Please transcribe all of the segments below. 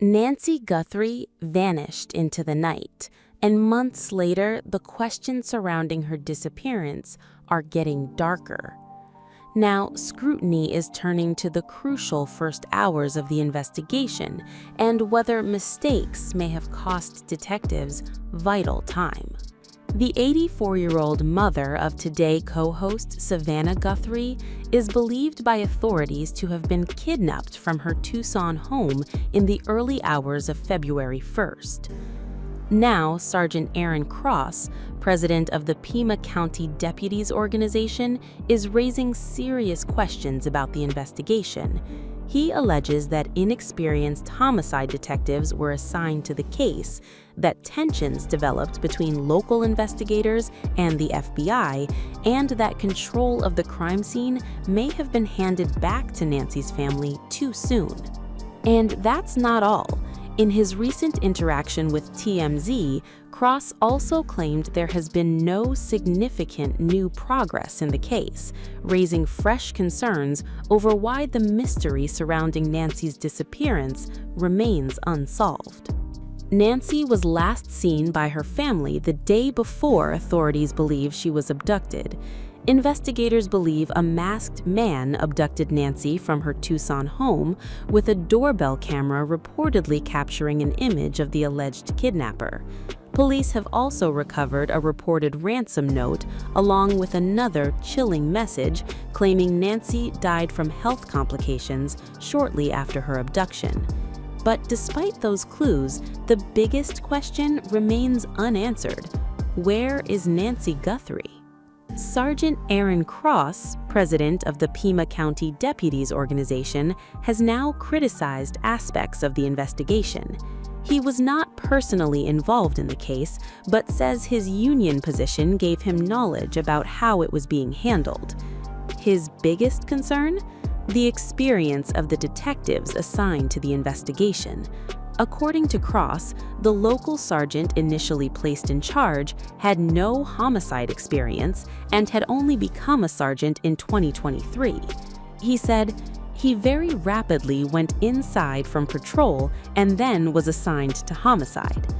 Nancy Guthrie vanished into the night, and months later, the questions surrounding her disappearance are getting darker. Now, scrutiny is turning to the crucial first hours of the investigation and whether mistakes may have cost detectives vital time. The 84-year-old mother of Today co-host Savannah Guthrie is believed by authorities to have been kidnapped from her Tucson home in the early hours of February 1st. Now, Sergeant Aaron Cross, president of the Pima County Deputies Organization, is raising serious questions about the investigation. He alleges that inexperienced homicide detectives were assigned to the case, that tensions developed between local investigators and the FBI, and that control of the crime scene may have been handed back to Nancy's family too soon. And that's not all. In his recent interaction with TMZ, Cross also claimed there has been no significant new progress in the case, raising fresh concerns over why the mystery surrounding Nancy's disappearance remains unsolved. Nancy was last seen by her family the day before authorities believe she was abducted. Investigators believe a masked man abducted Nancy from her Tucson home, with a doorbell camera reportedly capturing an image of the alleged kidnapper. Police have also recovered a reported ransom note along with another chilling message claiming Nancy died from health complications shortly after her abduction. But despite those clues, the biggest question remains unanswered. Where is Nancy Guthrie? Sergeant Aaron Cross, president of the Pima County Deputies Organization, has now criticized aspects of the investigation. He was not personally involved in the case, but says his union position gave him knowledge about how it was being handled. His biggest concern? The experience of the detectives assigned to the investigation. According to Cross, the local sergeant initially placed in charge had no homicide experience and had only become a sergeant in 2023. He said, "He very rapidly went inside from patrol and then was assigned to homicide."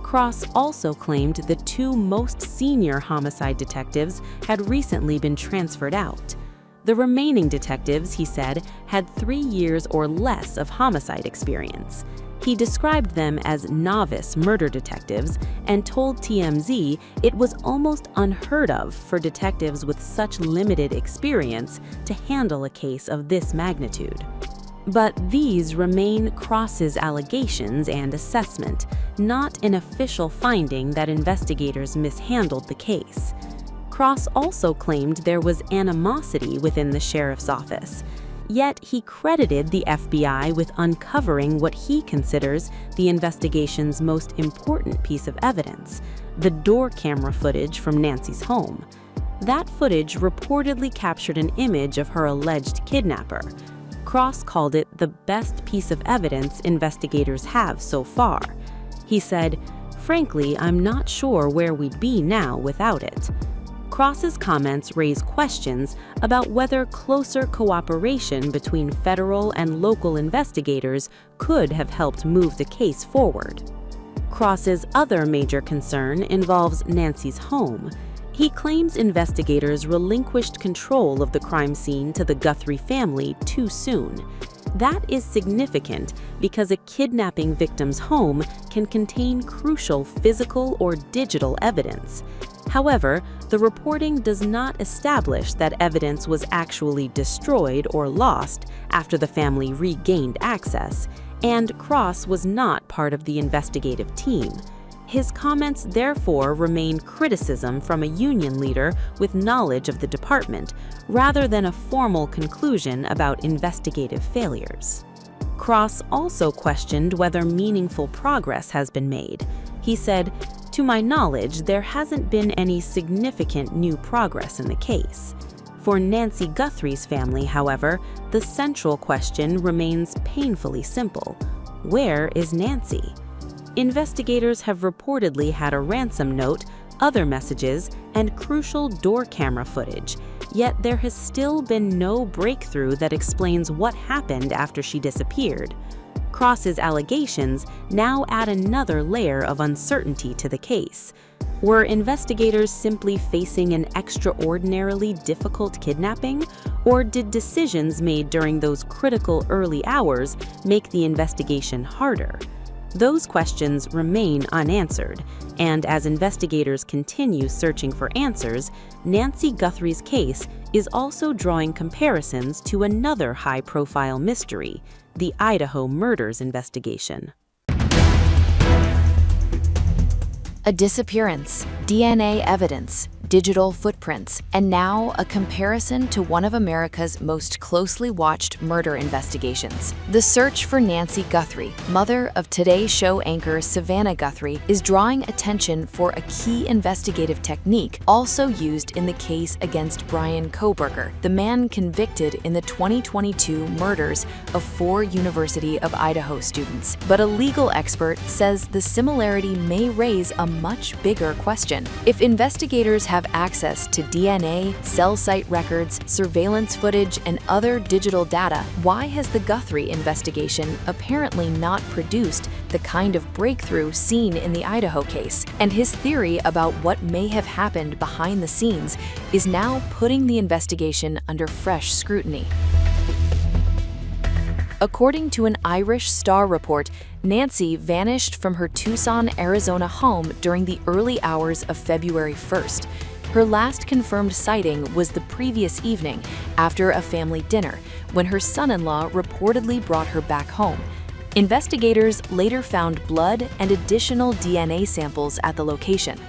Cross also claimed the two most senior homicide detectives had recently been transferred out. The remaining detectives, he said, had 3 years or less of homicide experience. He described them as novice murder detectives and told TMZ it was almost unheard of for detectives with such limited experience to handle a case of this magnitude. But these remain Cross's allegations and assessment, not an official finding that investigators mishandled the case. Cross also claimed there was animosity within the sheriff's office. Yet he credited the FBI with uncovering what he considers the investigation's most important piece of evidence, the door camera footage from Nancy's home. That footage reportedly captured an image of her alleged kidnapper. Cross called it the best piece of evidence investigators have so far. He said, "Frankly, I'm not sure where we'd be now without it." Cross's comments raise questions about whether closer cooperation between federal and local investigators could have helped move the case forward. Cross's other major concern involves Nancy's home. He claims investigators relinquished control of the crime scene to the Guthrie family too soon. That is significant because a kidnapping victim's home can contain crucial physical or digital evidence. However, the reporting does not establish that evidence was actually destroyed or lost after the family regained access, and Cross was not part of the investigative team. His comments therefore remain criticism from a union leader with knowledge of the department, rather than a formal conclusion about investigative failures. Cross also questioned whether meaningful progress has been made. He said, "To my knowledge, there hasn't been any significant new progress in the case." For Nancy Guthrie's family, however, the central question remains painfully simple. Where is Nancy? Investigators have reportedly had a ransom note, other messages, and crucial door camera footage, yet there has still been no breakthrough that explains what happened after she disappeared. Cross's allegations now add another layer of uncertainty to the case. Were investigators simply facing an extraordinarily difficult kidnapping, or did decisions made during those critical early hours make the investigation harder? Those questions remain unanswered, and as investigators continue searching for answers, Nancy Guthrie's case is also drawing comparisons to another high-profile mystery, the Idaho murders investigation. A disappearance, DNA evidence, digital footprints, and now a comparison to one of America's most closely watched murder investigations. The search for Nancy Guthrie, mother of Today Show anchor Savannah Guthrie, is drawing attention for a key investigative technique also used in the case against Bryan Kohberger, the man convicted in the 2022 murders of 4 University of Idaho students. But a legal expert says the similarity may raise a much bigger question. If investigators have access to DNA, cell site records, surveillance footage, and other digital data, why has the Guthrie investigation apparently not produced the kind of breakthrough seen in the Idaho case? And his theory about what may have happened behind the scenes is now putting the investigation under fresh scrutiny. According to an Irish Star report, Nancy vanished from her Tucson, Arizona home during the early hours of February 1st. Her last confirmed sighting was the previous evening after a family dinner, when her son-in-law reportedly brought her back home. Investigators later found blood and additional DNA samples at the location.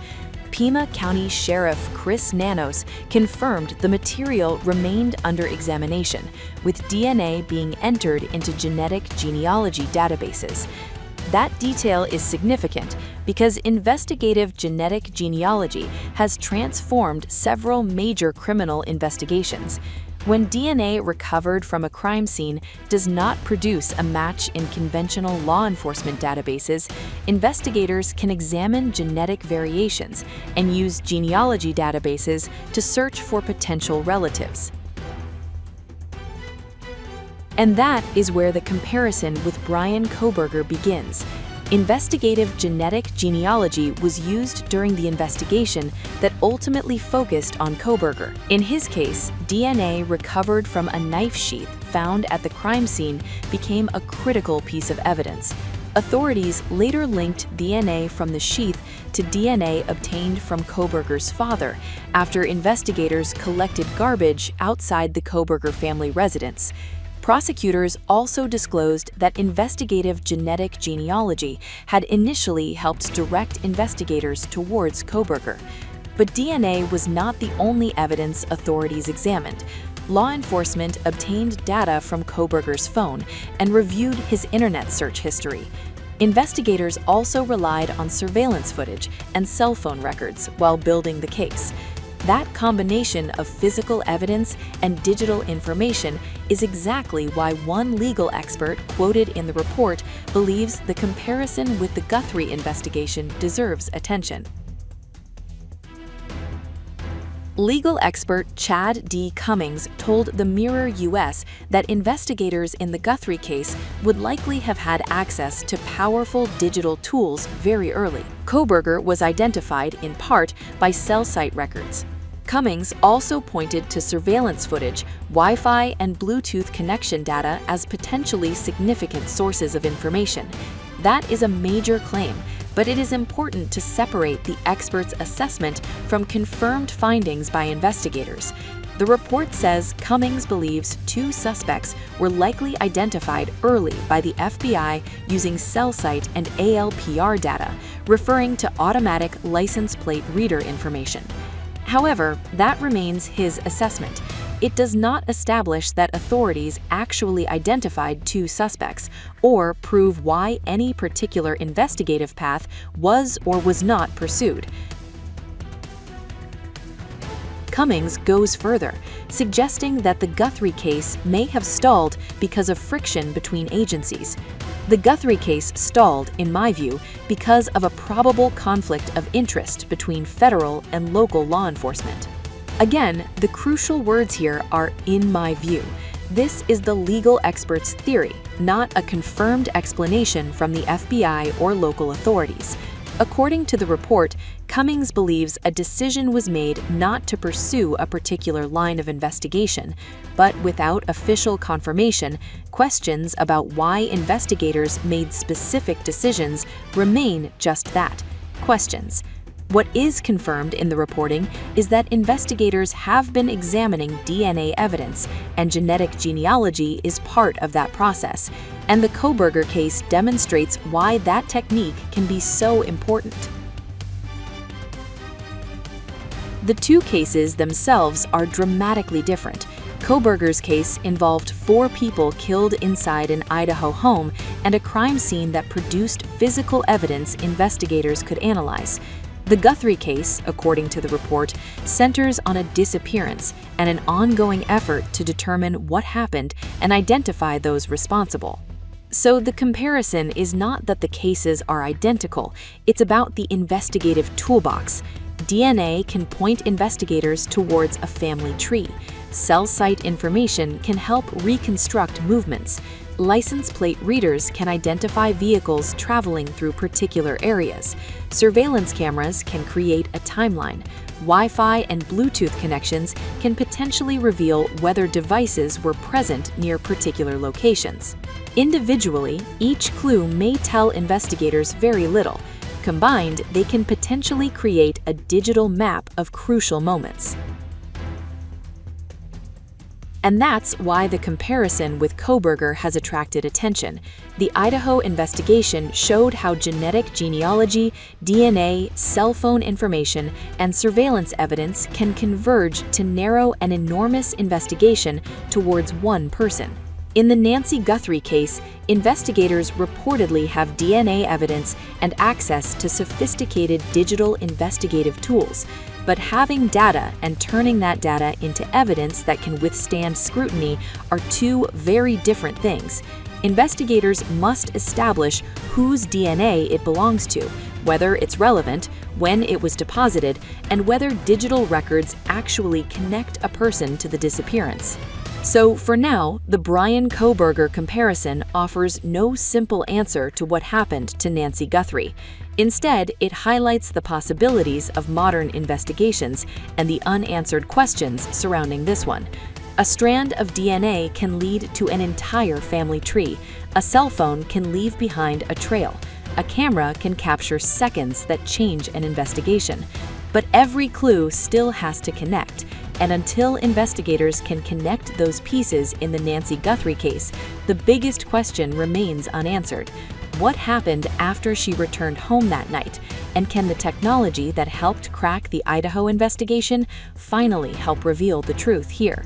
Pima County Sheriff Chris Nanos confirmed the material remained under examination, with DNA being entered into genetic genealogy databases. That detail is significant because investigative genetic genealogy has transformed several major criminal investigations. When DNA recovered from a crime scene does not produce a match in conventional law enforcement databases, investigators can examine genetic variations and use genealogy databases to search for potential relatives. And that is where the comparison with Bryan Kohberger begins. Investigative genetic genealogy was used during the investigation that ultimately focused on Kohberger. In his case, DNA recovered from a knife sheath found at the crime scene became a critical piece of evidence. Authorities later linked DNA from the sheath to DNA obtained from Kohberger's father after investigators collected garbage outside the Kohberger family residence. Prosecutors also disclosed that investigative genetic genealogy had initially helped direct investigators towards Kohberger. But DNA was not the only evidence authorities examined. Law enforcement obtained data from Kohberger's phone and reviewed his internet search history. Investigators also relied on surveillance footage and cell phone records while building the case. That combination of physical evidence and digital information is exactly why one legal expert quoted in the report believes the comparison with the Guthrie investigation deserves attention. Legal expert Chad D. Cummings told the Mirror US that investigators in the Guthrie case would likely have had access to powerful digital tools very early. Kohberger was identified in part by cell site records. Cummings also pointed to surveillance footage, Wi-Fi, and Bluetooth connection data as potentially significant sources of information. That is a major claim, but it is important to separate the expert's assessment from confirmed findings by investigators. The report says Cummings believes 2 suspects were likely identified early by the FBI using cell site and ALPR data, referring to automatic license plate reader information. However, that remains his assessment. It does not establish that authorities actually identified 2 suspects or prove why any particular investigative path was or was not pursued. Cummings goes further, suggesting that the Guthrie case may have stalled because of friction between agencies. The Guthrie case stalled, in my view, because of a probable conflict of interest between federal and local law enforcement. Again, the crucial words here are "in my view." This is the legal expert's theory, not a confirmed explanation from the FBI or local authorities. According to the report, Cummings believes a decision was made not to pursue a particular line of investigation, but without official confirmation, questions about why investigators made specific decisions remain just that, questions. What is confirmed in the reporting is that investigators have been examining DNA evidence, and genetic genealogy is part of that process, and the Kohberger case demonstrates why that technique can be so important. The two cases themselves are dramatically different. Kohberger's case involved 4 people killed inside an Idaho home and a crime scene that produced physical evidence investigators could analyze. The Guthrie case, according to the report, centers on a disappearance and an ongoing effort to determine what happened and identify those responsible. So the comparison is not that the cases are identical, it's about the investigative toolbox. DNA can point investigators towards a family tree. Cell site information can help reconstruct movements. License plate readers can identify vehicles traveling through particular areas. Surveillance cameras can create a timeline. Wi-Fi and Bluetooth connections can potentially reveal whether devices were present near particular locations. Individually, each clue may tell investigators very little. Combined, they can potentially create a digital map of crucial moments. And that's why the comparison with Kohberger has attracted attention. The Idaho investigation showed how genetic genealogy, DNA, cell phone information, and surveillance evidence can converge to narrow an enormous investigation towards one person. In the Nancy Guthrie case, investigators reportedly have DNA evidence and access to sophisticated digital investigative tools. But having data and turning that data into evidence that can withstand scrutiny are two very different things. Investigators must establish whose DNA it belongs to, whether it's relevant, when it was deposited, and whether digital records actually connect a person to the disappearance. So for now, the Bryan Kohberger comparison offers no simple answer to what happened to Nancy Guthrie. Instead, it highlights the possibilities of modern investigations and the unanswered questions surrounding this one. A strand of DNA can lead to an entire family tree. A cell phone can leave behind a trail. A camera can capture seconds that change an investigation. But every clue still has to connect. And until investigators can connect those pieces in the Nancy Guthrie case, the biggest question remains unanswered. What happened after she returned home that night? And can the technology that helped crack the Idaho investigation finally help reveal the truth here?